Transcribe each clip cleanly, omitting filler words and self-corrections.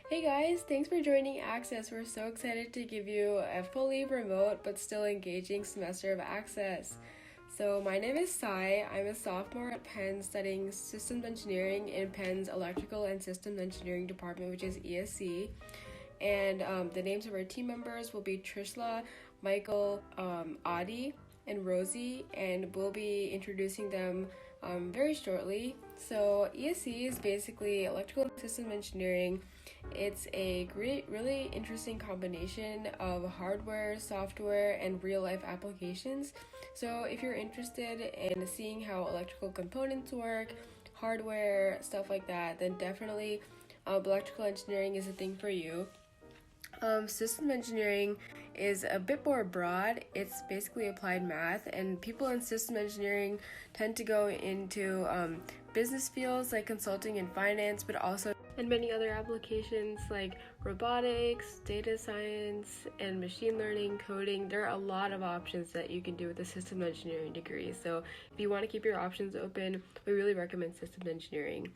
Hey guys, thanks for joining Access. We're so excited to give you a fully remote but still engaging semester of Access. So, my name is Sai. I'm a sophomore at Penn studying systems engineering in Penn's Electrical and Systems Engineering Department, which is ESC. And the names of our team members will be Trishla, Michael, Adi, and Rosie, and we'll be introducing them very shortly. So, ESC is basically Electrical and Systems Engineering. It's a great, really interesting combination of hardware, software, and real life applications. So, if you're interested in seeing how electrical components work, hardware, stuff like that, then definitely electrical engineering is a thing for you. System engineering is a bit more broad. It's basically applied math, and people in system engineering tend to go into business fields like consulting and finance, but also and many other applications like robotics, data science, and machine learning, coding. There are a lot of options that you can do with a system engineering degree. So if you want to keep your options open, we really recommend systems engineering.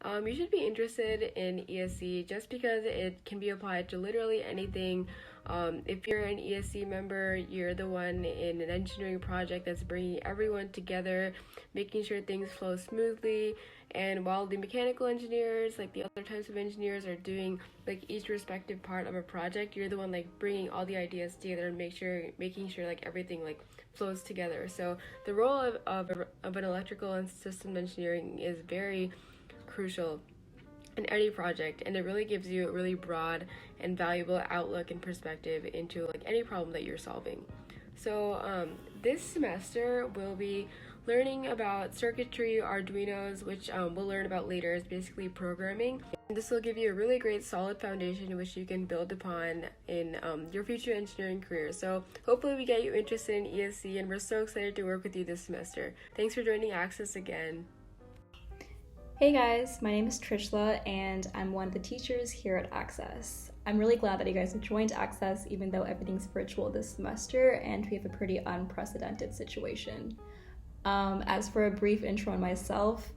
You should be interested in ESC just because it can be applied to literally anything. If you're an ESC member, you're the one in an engineering project that's bringing everyone together, making sure things flow smoothly. And while the mechanical engineers, like the other types of engineers, are doing like each respective part of a project, you're the one like bringing all the ideas together and making sure like everything like flows together. So the role of an electrical and system engineering is very crucial in any project, and it really gives you a really broad and valuable outlook and perspective into like any problem that you're solving. So this semester we'll be learning about circuitry, Arduinos, which we'll learn about later, is basically programming. And this will give you a really great solid foundation which you can build upon in your future engineering career. So hopefully we get you interested in ESC, and we're so excited to work with you this semester. Thanks for joining Access again. Hey guys, my name is Trishla and I'm one of the teachers here at Access. I'm really glad that you guys have joined Access even though everything's virtual this semester and we have a pretty unprecedented situation. As for a brief intro on myself,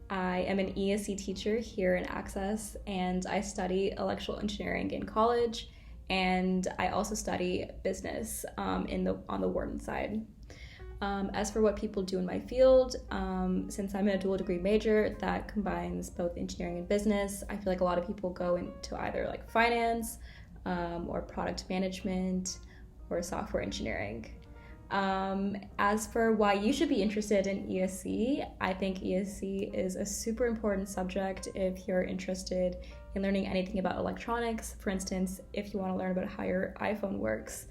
I am an ESC teacher here in Access and I study electrical engineering in college, and I also study business on the Wharton side. As for what people do in my field, since I'm a dual degree major that combines both engineering and business, I feel like a lot of people go into either like finance or product management or software engineering. As for why you should be interested in ESC, I think ESC is a super important subject if you're interested in learning anything about electronics. For instance, if you want to learn about how your iPhone works,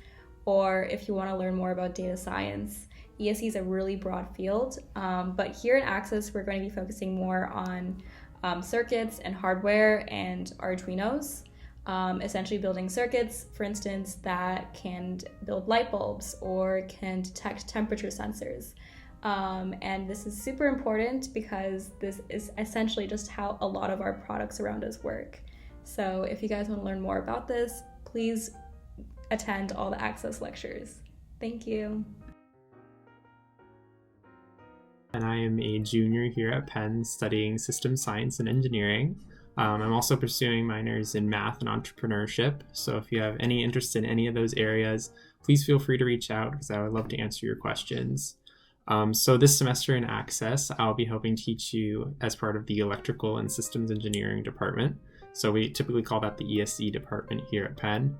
or if you want to learn more about data science. ESC is a really broad field, but here in Access, we're going to be focusing more on circuits and hardware and Arduinos, essentially building circuits, for instance, that can build light bulbs or can detect temperature sensors. And this is super important because this is essentially just how a lot of our products around us work. So if you guys want to learn more about this, please attend all the Access lectures. Thank you. And I am a junior here at Penn studying systems science and engineering. I'm also pursuing minors in math and entrepreneurship. So if you have any interest in any of those areas, please feel free to reach out because I would love to answer your questions. So this semester in Access, I'll be helping teach you as part of the Electrical and Systems Engineering department. So we typically call that the ESC department here at Penn.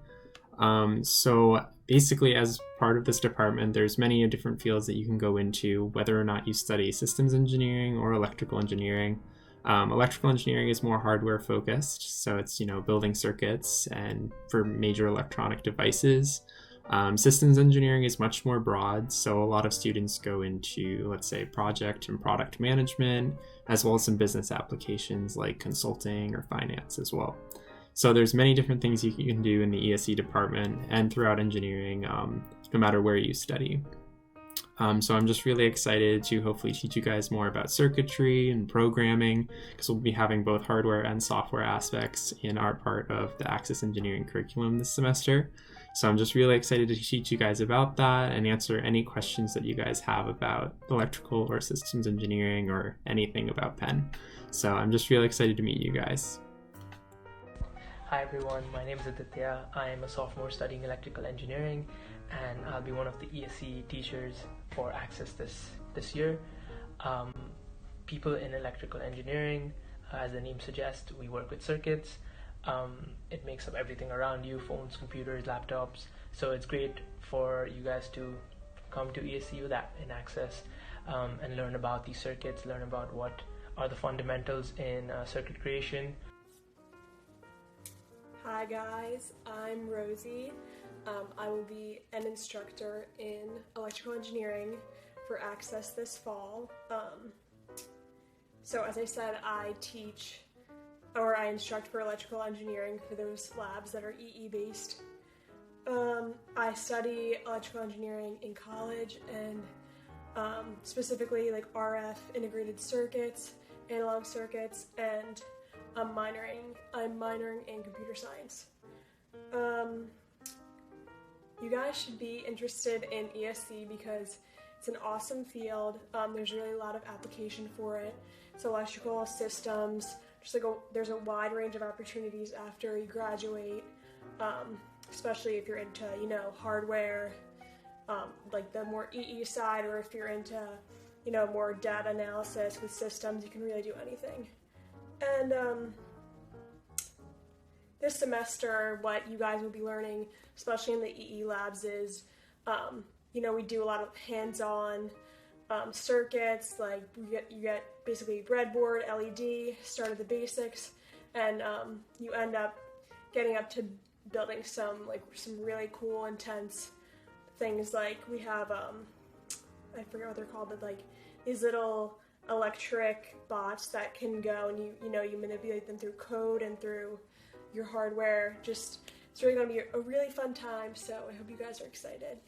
So basically, as part of this department, there's many different fields that you can go into, whether or not you study systems engineering or electrical engineering. Electrical engineering is more hardware focused, so it's building circuits and for major electronic devices. Systems engineering is much more broad, so a lot of students go into, let's say, project and product management, as well as some business applications like consulting or finance as well. So there's many different things you can do in the ESC department and throughout engineering, no matter where you study. So I'm just really excited to hopefully teach you guys more about circuitry and programming, because we'll be having both hardware and software aspects in our part of the Access Engineering curriculum this semester. So I'm just really excited to teach you guys about that and answer any questions that you guys have about electrical or systems engineering or anything about Penn. So I'm just really excited to meet you guys. Hi everyone, my name is Aditya. I am a sophomore studying electrical engineering and I'll be one of the ESE teachers for Access this year. People in electrical engineering, as the name suggests, we work with circuits. It makes up everything around you, phones, computers, laptops. So it's great for you guys to come to ESE with that in Access and learn about these circuits, learn about what are the fundamentals in circuit creation. Hi guys, I'm Rosie. I will be an instructor in electrical engineering for Access this fall. So as I said, I instruct for electrical engineering for those labs that are EE based. I study electrical engineering in college and specifically like RF integrated circuits, analog circuits, and I'm minoring in computer science. You guys should be interested in ESE because it's an awesome field. There's really a lot of application for it. It's electrical systems. There's a wide range of opportunities after you graduate, especially if you're into hardware, like the more EE side, or if you're into more data analysis with systems. You can really do anything. And this semester, what you guys will be learning, especially in the EE labs, is, we do a lot of hands-on circuits. Like you get basically breadboard, LED, start at the basics, and you end up getting up to building some really cool, intense things. Like we have, I forget what they're called, but like these little electric bots that can go and you manipulate them through code and through your hardware. It's really going to be a really fun time, so I hope you guys are excited.